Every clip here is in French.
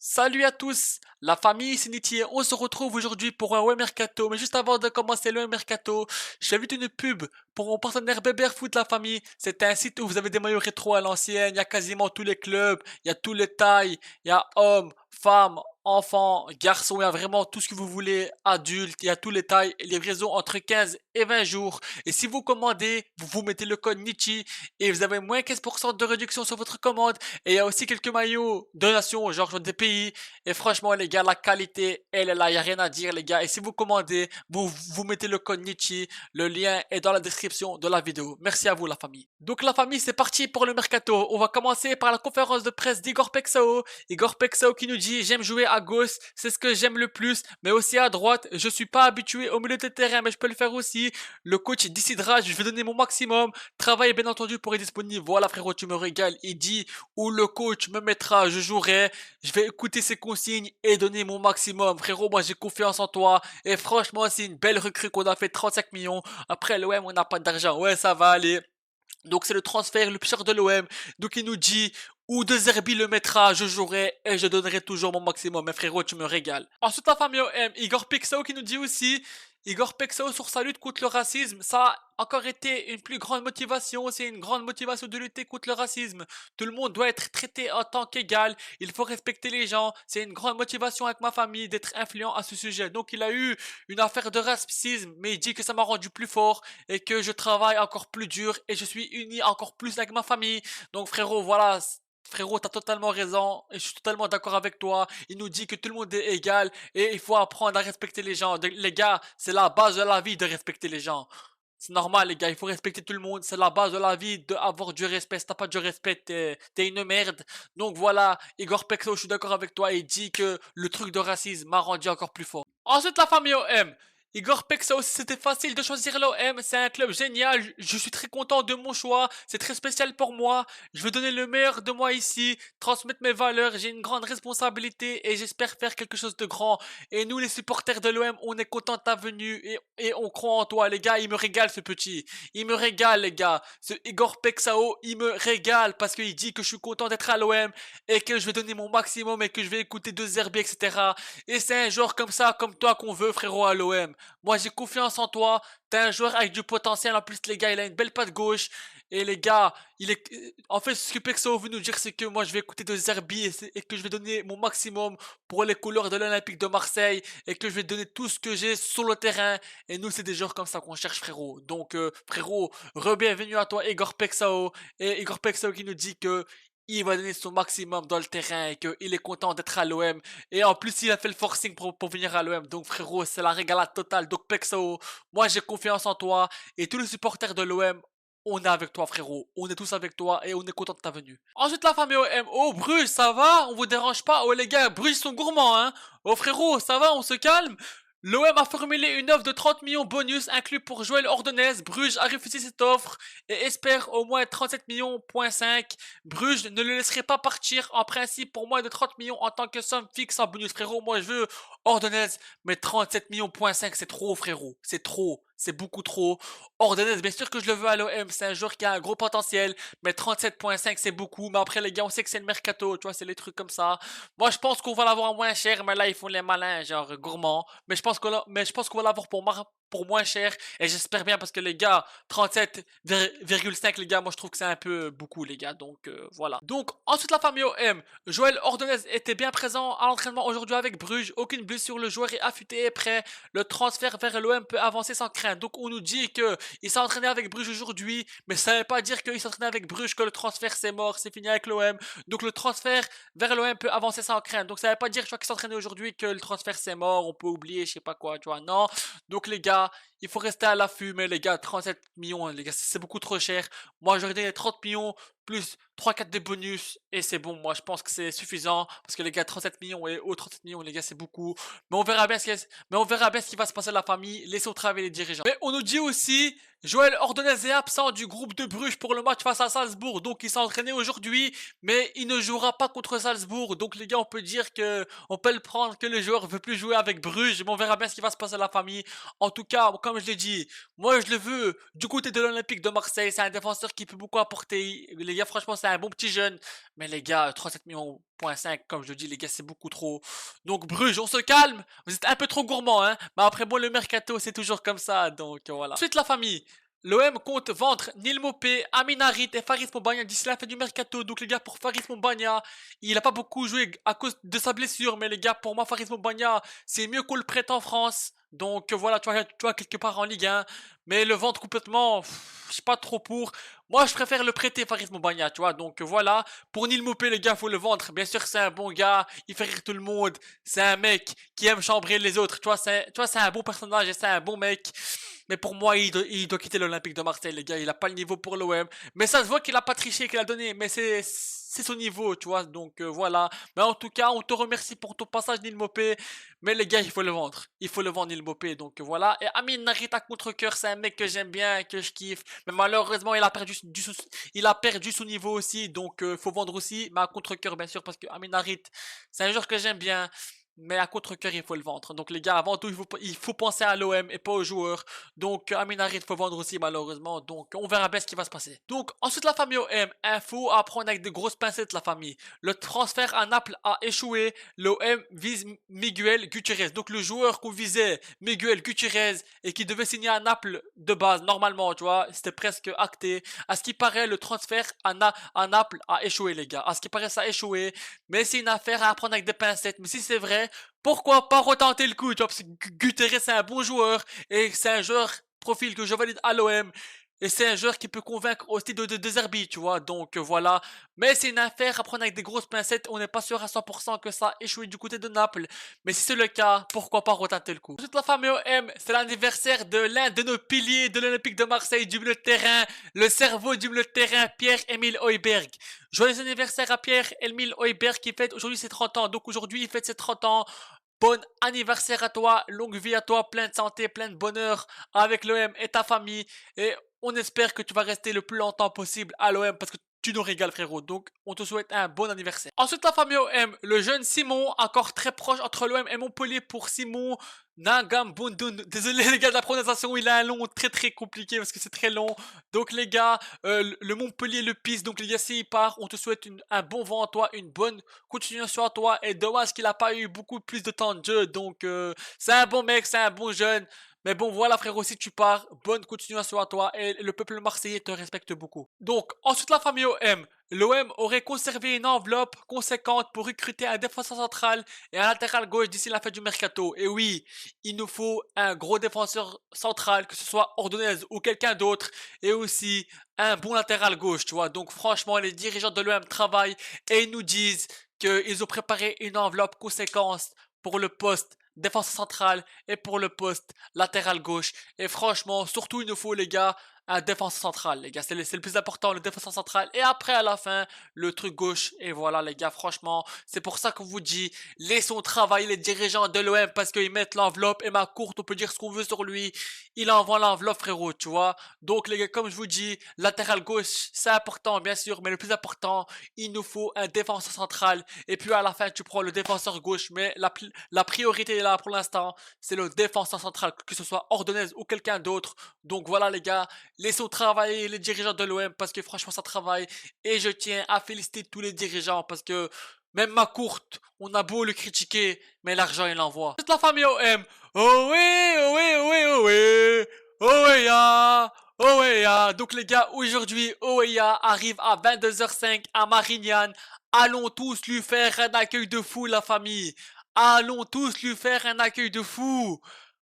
Salut à tous, la famille Sinitier, on se retrouve aujourd'hui pour un Web Mercato, mais juste avant de commencer le Web Mercato, je fais vite une pub pour mon partenaire Foot la famille, c'est un site où vous avez des maillots rétro à l'ancienne, il y a quasiment tous les clubs, il y a toutes les tailles, il y a hommes, femmes, enfants, garçons, il y a vraiment tout ce que vous voulez, adultes, il y a toutes les tailles, livraison entre 15 et 20 jours, et si vous commandez, vous mettez le code Nichi, et vous avez moins 15% de réduction sur votre commande, et il y a aussi quelques maillots de nations, genre des pays. Et franchement, les gars, la qualité, elle est là. Il n'y a rien à dire, les gars. Et si vous commandez, vous mettez le code Nietzsche. Le lien est dans la description de la vidéo. Merci à vous, la famille. Donc, la famille, c'est parti pour le mercato. On va commencer par la conférence de presse d'Igor Pexao. Igor Pexao qui nous dit: j'aime jouer à gauche, c'est ce que j'aime le plus, mais aussi à droite. Je suis pas habitué au milieu de terrain, mais je peux le faire aussi. Le coach décidera, je vais donner mon maximum. Travail, bien entendu, pour être disponible. Voilà, frérot, tu me régales. Il dit où le coach me mettra, je jouerai. Je vais écouter ses consignes et donner mon maximum. Frérot, moi j'ai confiance en toi. Et franchement, c'est une belle recrue qu'on a fait 35 millions. Après l'OM, on n'a pas d'argent. Ouais, ça va aller. Donc c'est le transfert le plus cher de l'OM. Donc il nous dit où De Zerbi le mettra, je jouerai et je donnerai toujours mon maximum. Mais frérot, tu me régales. Ensuite, la famille OM, Igor Pixao qui nous dit aussi: Igor Pexao sur sa lutte contre le racisme, ça a encore été une plus grande motivation, c'est une grande motivation de lutter contre le racisme. Tout le monde doit être traité en tant qu'égal, il faut respecter les gens, c'est une grande motivation avec ma famille d'être influent à ce sujet. Donc il a eu une affaire de racisme, mais il dit que ça m'a rendu plus fort et que je travaille encore plus dur et je suis uni encore plus avec ma famille. Donc frérot, voilà. Frérot, t'as totalement raison et je suis totalement d'accord avec toi. Il nous dit que tout le monde est égal et il faut apprendre à respecter les gens. Les gars, c'est la base de la vie de respecter les gens. C'est normal, les gars, il faut respecter tout le monde. C'est la base de la vie d'avoir du respect. Si t'as pas du respect, t'es une merde. Donc voilà, Igor Pexo, je suis d'accord avec toi. Il dit que le truc de racisme m'a rendu encore plus fort. Ensuite, la famille OM. Igor Pexo, c'était facile de choisir l'OM. C'est un club génial. Je suis très content de mon choix. C'est très spécial pour moi. Je veux donner le meilleur de moi ici, transmettre mes valeurs. J'ai une grande responsabilité et j'espère faire quelque chose de grand. Et nous, les supporters de l'OM, on est contents de ta venue et on croit en toi, les gars. Il me régale, ce petit. Il me régale, les gars. Ce Igor Pexao, il me régale parce qu'il dit que je suis content d'être à l'OM et que je vais donner mon maximum et que je vais écouter De Zerbi, etc. Et c'est un joueur comme ça, comme toi, qu'on veut, frérot, à l'OM. Moi, j'ai confiance en toi. T'es un joueur avec du potentiel. En plus, les gars, il a une belle patte gauche. Et les gars, il est. En fait, ce que Pexo veut nous dire, c'est que moi, je vais écouter De Zerbi et que je vais donner mon maximum pour les couleurs de l'Olympique de Marseille et que je vais donner tout ce que j'ai sur le terrain. Et nous, c'est des joueurs comme ça qu'on cherche, frérot. Donc, frérot, re-bienvenue à toi, Igor Pexao. Et Igor Pexao qui nous dit que il va donner son maximum dans le terrain et qu'il est content d'être à l'OM. Et en plus, il a fait le forcing pour venir à l'OM. Donc, frérot, c'est la régalade totale. Donc, Pexao, moi, j'ai confiance en toi. Et tous les supporters de l'OM, on est avec toi, frérot. On est tous avec toi et on est content de ta venue. Ensuite, la famille OM. Oh, Bruges, ça va? On vous dérange pas? Oh, les gars, Bruges sont gourmands, hein? Oh, frérot, ça va? On se calme? L'OM a formulé une offre de 30 millions bonus inclus pour Joël Ordonez. Bruges a refusé cette offre et espère au moins 37 millions.5. Bruges ne le laisserait pas partir en principe pour moins de 30 millions en tant que somme fixe en bonus. Frérot, moi je veux Ordonez, mais 37 millions.5 c'est trop, frérot. C'est trop. C'est beaucoup trop. Ordonez, bien sûr que je le veux à l'OM. C'est un joueur qui a un gros potentiel. Mais 37.5 c'est beaucoup. Mais après les gars, on sait que c'est le mercato. Tu vois, c'est les trucs comme ça. Moi je pense qu'on va l'avoir moins cher. Mais là, ils font les malins, genre gourmands. Mais je pense qu'on va l'avoir pour moins cher. Et j'espère bien parce que les gars, 37,5 les gars, moi je trouve que c'est un peu beaucoup les gars. Donc voilà. Donc ensuite la famille OM. Joël Ordonez était bien présent à l'entraînement aujourd'hui avec Bruges. Aucune blessure, le joueur est affûté et prêt. Le transfert vers l'OM peut avancer sans crainte. Donc on nous dit que il s'est entraîné avec Bruges aujourd'hui, mais ça ne veut pas dire qu'il s'entraînait avec Bruges que le transfert c'est mort, c'est fini avec l'OM. Donc le transfert vers l'OM peut avancer sans crainte. Donc ça ne veut pas dire, tu vois, qu'il s'entraînait aujourd'hui que le transfert c'est mort, on peut oublier, je sais pas quoi, tu vois. Non. Donc les gars, il faut rester à l'affût, mais les gars, 37 millions, les gars, c'est beaucoup trop cher. Moi, j'aurais donné 30 millions plus 3-4 de bonus et c'est bon. Moi, je pense que c'est suffisant parce que les gars, 37 millions et 37 millions, les gars, c'est beaucoup. Mais on verra bien mais on verra bien ce qui va se passer à la famille. Laissez au travail les dirigeants. Mais on nous dit aussi, Joël Ordonez est absent du groupe de Bruges pour le match face à Salzbourg. Donc, il s'est entraîné aujourd'hui, mais il ne jouera pas contre Salzbourg. Donc, les gars, on peut dire que on peut le prendre que le joueur veut plus jouer avec Bruges. Mais on verra bien ce qui va se passer à la famille. En tout cas, comme je l'ai dit, moi je le veux du côté de l'Olympique de Marseille. C'est un défenseur qui peut beaucoup apporter. Les gars, franchement, c'est un bon petit jeune. Mais les gars, 37 millions, point 5, comme je le dis, les gars, c'est beaucoup trop. Donc Bruges, on se calme. Vous êtes un peu trop gourmand, hein. Mais après, bon, le mercato, c'est toujours comme ça. Donc voilà. Ensuite, la famille. L'OM compte vendre Neil Mopé, Amin Harit et Faris Moumbagna d'ici la fin du mercato. Donc les gars, pour Faris Moumbagna, il a pas beaucoup joué à cause de sa blessure. Mais les gars, pour moi, Faris Moumbagna, c'est mieux qu'on le prête en France. Donc voilà, tu vois, quelque part en Ligue 1. Mais le vendre complètement, je suis pas trop pour. Moi, je préfère le prêter, Faris Moumbagna, tu vois. Donc voilà, pour Neil Mopé, les gars, faut le vendre. Bien sûr, c'est un bon gars, il fait rire tout le monde. C'est un mec qui aime chambrer les autres. Tu vois, c'est un bon personnage et c'est un bon mec. Mais pour moi, il doit quitter l'Olympique de Marseille, les gars. Il a pas le niveau pour l'OM. Mais ça se voit qu'il a pas triché, qu'il a donné. Mais c'est son niveau, tu vois. Donc voilà. Mais en tout cas, on te remercie pour ton passage, Neil Mopé. Mais les gars, il faut le vendre. Il faut le vendre, Neil Mopé. Donc voilà. Et Amin Narit à contre-cœur, c'est un mec que j'aime bien, que je kiffe. Mais malheureusement, il a perdu son niveau aussi. Donc faut vendre aussi. Mais à contre-cœur, bien sûr, parce que Amin Narit, c'est un joueur que j'aime bien. Mais à contre-cœur, il faut le vendre. Donc les gars, avant tout, il faut penser à l'OM et pas aux joueurs. Donc Amin Harit, il faut vendre aussi malheureusement. Donc on verra bien ce qui va se passer. Donc ensuite la famille OM. Info à prendre avec de grosses pincettes la famille. Le transfert à Naples a échoué. L'OM vise Miguel Gutiérrez. Donc le joueur qu'on visait, Miguel Gutiérrez, et qui devait signer à Naples de base, normalement, tu vois, c'était presque acté. À ce qui paraît, le transfert à Naples a échoué les gars. À ce qui paraît, ça a échoué. Mais c'est une affaire à prendre avec des pincettes. Mais si c'est vrai, pourquoi pas retenter le coup, tu vois, parce que Guterres c'est un bon joueur et c'est un joueur profil que je valide à l'OM. Et c'est un joueur qui peut convaincre aussi de Zerbi, tu vois. Donc voilà. Mais c'est une affaire à prendre avec des grosses pincettes. On n'est pas sûr à 100% que ça a échoué du côté de Naples. Mais si c'est le cas, pourquoi pas retenter le coup. Toute la famille OM, c'est l'anniversaire de l'un de nos piliers de l'Olympique de Marseille, du milieu de terrain, le cerveau du milieu de terrain, Pierre-Emile Højbjerg. Joyeux anniversaire à Pierre-Emile Højbjerg qui fête aujourd'hui ses 30 ans. Donc aujourd'hui, il fête ses 30 ans. Bon anniversaire à toi, longue vie à toi, plein de santé, plein de bonheur avec l'OM et ta famille. Et on espère que tu vas rester le plus longtemps possible à l'OM parce que tu nous régales frérot. Donc on te souhaite un bon anniversaire. Ensuite la famille OM, le jeune Simon, encore très proche entre l'OM et Montpellier pour Simon Nagambundun. Désolé les gars de la prononciation, il a un nom très très compliqué parce que c'est très long. Donc les gars, le Montpellier le pisse. Donc les gars, s'il part, on te souhaite un bon vent à toi, une bonne continuation à toi. Et dommage qu'il a pas eu beaucoup plus de temps de jeu. Donc c'est un bon mec, c'est un bon jeune. Mais bon, voilà frérot, si tu pars, bonne continuation à toi et le peuple marseillais te respecte beaucoup. Donc, ensuite la famille OM. L'OM aurait conservé une enveloppe conséquente pour recruter un défenseur central et un latéral gauche d'ici la fin du mercato. Et oui, il nous faut un gros défenseur central, que ce soit Ordonez ou quelqu'un d'autre, et aussi un bon latéral gauche, tu vois. Donc franchement, les dirigeants de l'OM travaillent et ils nous disent qu'ils ont préparé une enveloppe conséquente pour le poste défenseur central et pour le poste latéral gauche. Et franchement, surtout il nous faut les gars un défenseur central, les gars. C'est le plus important, le défenseur central. Et après, à la fin, le truc gauche. Et voilà, les gars, franchement, c'est pour ça qu'on vous dit, laissons travailler les dirigeants de l'OM parce qu'ils mettent l'enveloppe. Et ma courte, on peut dire ce qu'on veut sur lui. Il envoie l'enveloppe, frérot, tu vois. Donc, les gars, comme je vous dis, latéral gauche, c'est important, bien sûr. Mais le plus important, il nous faut un défenseur central. Et puis, à la fin, tu prends le défenseur gauche. Mais la priorité, là, pour l'instant, c'est le défenseur central, que ce soit Ordonez ou quelqu'un d'autre. Donc, voilà, les gars. Laissons travailler les dirigeants de l'OM parce que franchement ça travaille et je tiens à féliciter tous les dirigeants parce que même ma courte, on a beau le critiquer, mais l'argent il envoie. Toute la famille OM. Oh oui, oh oui, oh oui, oh oui. Oh oui, ah. Oh ouais, donc les gars, aujourd'hui, Oeya arrive à 22h05 à Marignane. Allons tous lui faire un accueil de fou, la famille. Allons tous lui faire un accueil de fou.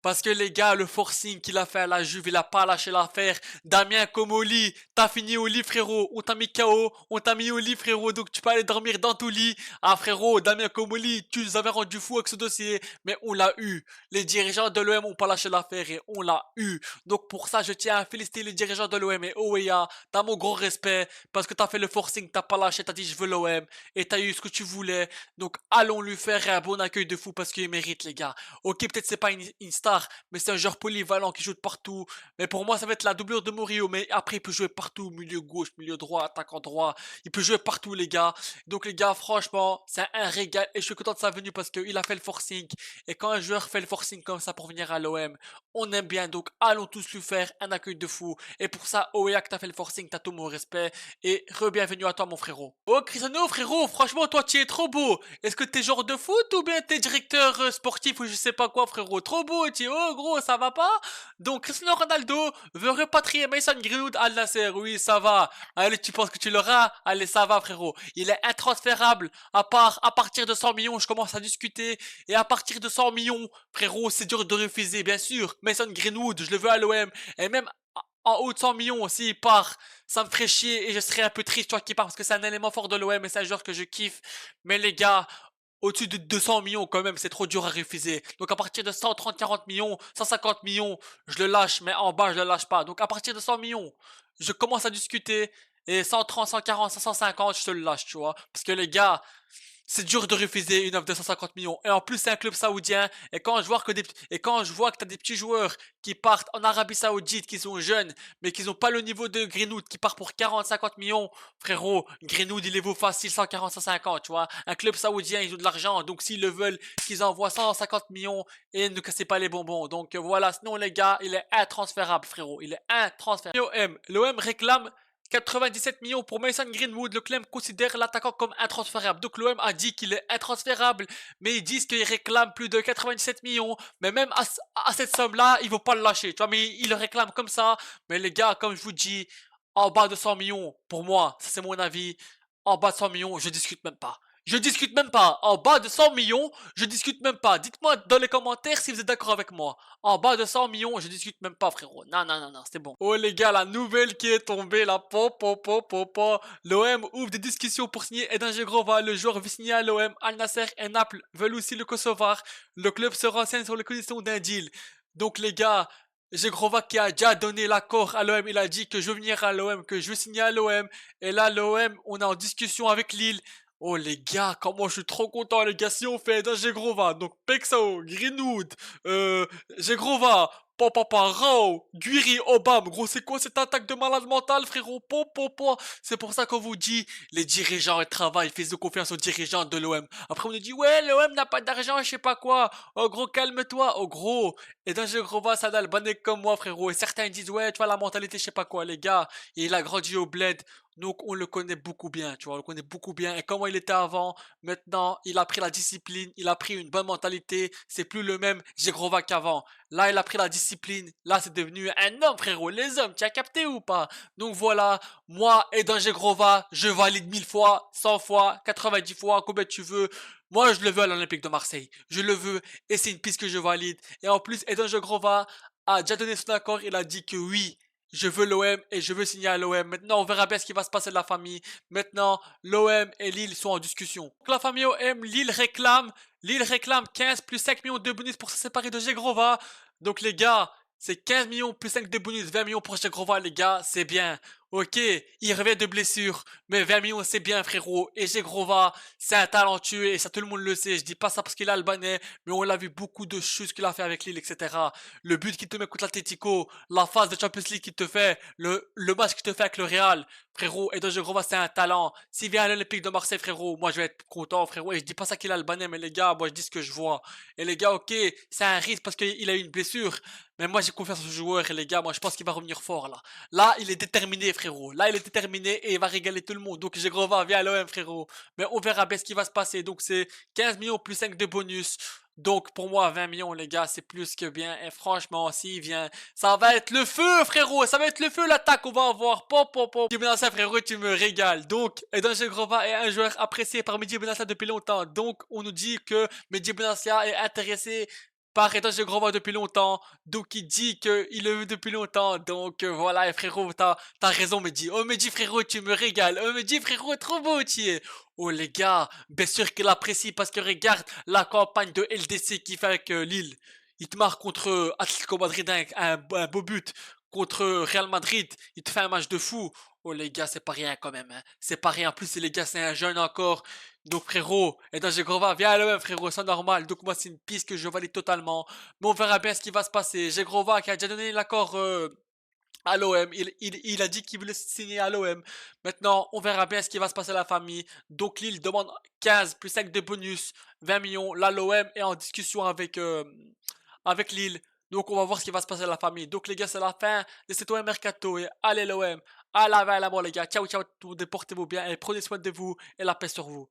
Parce que les gars, le forcing qu'il a fait à la Juve, il a pas lâché l'affaire. Damien Comoli, t'as fini au lit frérot, on t'a mis KO, on t'a mis au lit frérot, donc tu peux aller dormir dans ton lit. Ah frérot, Damien Comoli, tu nous avais rendu fou avec ce dossier, mais on l'a eu. Les dirigeants de l'OM ont pas lâché l'affaire et on l'a eu. Donc pour ça, je tiens à féliciter les dirigeants de l'OM et Oweya, t'as mon gros respect, parce que t'as fait le forcing, t'as pas lâché, t'as dit je veux l'OM, et t'as eu ce que tu voulais. Donc allons lui faire un bon accueil de fou parce qu'il mérite les gars. Ok, peut-être c'est pas une star bizarre, mais c'est un joueur polyvalent qui joue de partout. Mais pour moi, ça va être la doublure de Murillo. Mais après, il peut jouer partout, milieu gauche, milieu droit, attaquant droit. Il peut jouer partout, les gars. Donc, les gars, franchement, c'est un régal. Et je suis content de sa venue parce qu'il a fait le forcing. Et quand un joueur fait le forcing comme ça pour venir à l'OM, on aime bien. Donc, allons tous lui faire un accueil de fou. Et pour ça, Oyak, t'as fait le forcing, t'as tout mon respect. Et re-bienvenue à toi, mon frérot. Oh, Cristiano, frérot, franchement, toi, tu es trop beau. Est-ce que t'es joueur de foot ou bien t'es directeur sportif ou je sais pas quoi, frérot? Trop beau, tu es. Oh, gros, ça va pas? Donc, Cristiano Ronaldo veut repatrier Mason Greenwood à Al Nasser. Oui, ça va. Allez, tu penses que tu l'auras? Allez, ça va, frérot. Il est intransférable. À partir de 100 millions, je commence à discuter. Et à partir de 100 millions, frérot, c'est dur de refuser, bien sûr. Mason Greenwood, je le veux à l'OM. Et même en haut de 100 millions, s'il part, ça me ferait chier et je serais un peu triste, tu vois, qu'il part parce que c'est un élément fort de l'OM et c'est un joueur que je kiffe. Mais les gars, au-dessus de 200 millions quand même, c'est trop dur à refuser. Donc à partir de 130, 40 millions, 150 millions, je le lâche, mais en bas, je le lâche pas. Donc à partir de 100 millions, je commence à discuter. Et 130, 140, 150, je te le lâche, tu vois. Parce que les gars, c'est dur de refuser une offre de 150 millions. Et en plus, c'est un club saoudien. Et quand je vois que t'as des petits joueurs qui partent en Arabie Saoudite, qui sont jeunes, mais qui n'ont pas le niveau de Greenwood, qui part pour 40, 50 millions, frérot, Greenwood, il les vaut facile 140, 150, tu vois. Un club saoudien, ils ont de l'argent. Donc, s'ils le veulent, qu'ils envoient 150 millions et ne cassez pas les bonbons. Donc, voilà. Sinon, les gars, il est intransférable, frérot. Il est intransférable. L'OM réclame 97 millions pour Mason Greenwood. Le club considère l'attaquant comme intransférable. Donc l'OM a dit qu'il est intransférable, mais ils disent qu'il réclame plus de 97 millions. Mais même à cette somme-là, il ne vont pas le lâcher. Tu vois, mais il le réclame comme ça. Mais les gars, comme je vous dis, en bas de 100 millions, pour moi, ça c'est mon avis, en bas de 100 millions, je discute même pas. Je discute même pas. En bas de 100 millions, je discute même pas. Dites-moi dans les commentaires si vous êtes d'accord avec moi. En bas de 100 millions, je discute même pas, frérot. Non, non, non, non, c'est bon. Oh les gars, la nouvelle qui est tombée, la L'OM ouvre des discussions pour signer Edin Zegrova. Le joueur veut signer à l'OM. Al Nasser et Naples veulent aussi le Kosovar. Le club se renseigne sur les conditions d'un deal. Donc les gars, Zegrova qui a déjà donné l'accord à l'OM, il a dit que je veux venir à l'OM, que je veux signer à l'OM. Et là, l'OM, on est en discussion avec Lille. Oh les gars, comment je suis trop content les gars, si on fait d'un Zegrova, donc Pexao, Greenwood, Zegrova, Papa, Rao, Guiri, Obam, gros c'est quoi cette attaque de malade mental frérot, c'est pour ça qu'on vous dit, les dirigeants ils travaillent, faites confiance aux dirigeants de l'OM. Après on nous dit ouais l'OM n'a pas d'argent, je sais pas quoi, oh gros calme-toi, oh gros, et d'un Zegrova ça n'a le bonnet comme moi frérot, et certains disent ouais tu vois la mentalité je sais pas quoi les gars, il a grandi au bled, donc on le connaît beaucoup bien, tu vois, on le connaît beaucoup bien. Et comment il était avant, maintenant, il a pris la discipline, il a pris une bonne mentalité. C'est plus le même Zegrova qu'avant. Là, il a pris la discipline. Là, c'est devenu un homme, frérot. Les hommes, tu as capté ou pas? Donc voilà, moi, Eden Zegrova, je valide 1000 fois, 100 fois, 90 fois, combien tu veux. Moi, je le veux à l'Olympique de Marseille. Je le veux et c'est une piste que je valide. Et en plus, Eden Zegrova a déjà donné son accord. Il a dit que oui, je veux l'OM et je veux signer à l'OM. Maintenant, on verra bien ce qui va se passer de la famille. Maintenant, l'OM et Lille sont en discussion. Donc, la famille OM, Lille réclame 15 plus 5 millions de bonus pour se séparer de Zegrova. Donc, les gars, c'est 15 millions plus 5 de bonus, 20 millions pour Zegrova, les gars, c'est bien. Ok, il revient de blessure, mais 20 millions c'est bien frérot. Et Zegrova, c'est un talentueux et ça tout le monde le sait. Je dis pas ça parce qu'il est albanais, mais on l'a vu beaucoup de choses qu'il a fait avec Lille, etc. Le but qu'il te met contre l'Atletico, la phase de Champions League qu'il te fait, le match qu'il te fait avec le Real, frérot. Et Zegrova c'est un talent. S'il vient à l'Olympique de Marseille, frérot, moi je vais être content, frérot. Et je dis pas ça qu'il est albanais, mais les gars, moi je dis ce que je vois. Et les gars, ok, c'est un risque parce qu'il a eu une blessure. Mais moi j'ai confiance en ce joueur et les gars, moi je pense qu'il va revenir fort là. Là, il est déterminé, frérot. Là, il est déterminé et il va régaler tout le monde. Donc, Zegrova, viens à l'OM, frérot. Mais on verra bien ce qui va se passer. Donc, c'est 15 millions plus 5 de bonus. Donc, pour moi, 20 millions, les gars, c'est plus que bien. Et franchement, s'il vient, ça va être le feu, frérot. Ça va être le feu, l'attaque qu'on va avoir. Mehdi Benassia, frérot, tu me régales. Donc, Eden Zegrova est un joueur apprécié par Mehdi Benassia depuis longtemps. Donc, on nous dit que Mehdi Benassia est intéressé par Eden Zegrova depuis longtemps, donc il dit qu'il le veut depuis longtemps, donc voilà, et frérot, t'as raison, Mehdi. Oh Mehdi, frérot, tu me régales. Oh Mehdi, frérot, trop beau, tu es. Oh les gars, bien sûr qu'il apprécie parce que regarde la campagne de LDC qu'il fait avec Lille. Il te marque contre Atlético Madrid un beau but, contre Real Madrid, il te fait un match de fou. Oh les gars, c'est pas rien quand même, hein. C'est pas rien. En plus, les gars, c'est un jeune encore. Donc frérot, et dans Zegrova, viens à l'OM frérot, c'est normal. Donc moi, c'est une piste que je valide totalement. Mais on verra bien ce qui va se passer. Zegrova qui a déjà donné l'accord à l'OM. Il a dit qu'il voulait signer à l'OM. Maintenant, on verra bien ce qui va se passer à la famille. Donc Lille demande 15 plus 5 de bonus, 20 millions. Là, l'OM est en discussion avec Lille. Donc on va voir ce qui va se passer à la famille. Donc les gars, c'est la fin de cet OM Mercato. Et allez l'OM. À la main, les gars. Ciao, ciao, tout le monde, portez-vous bien et prenez soin de vous et la paix sur vous.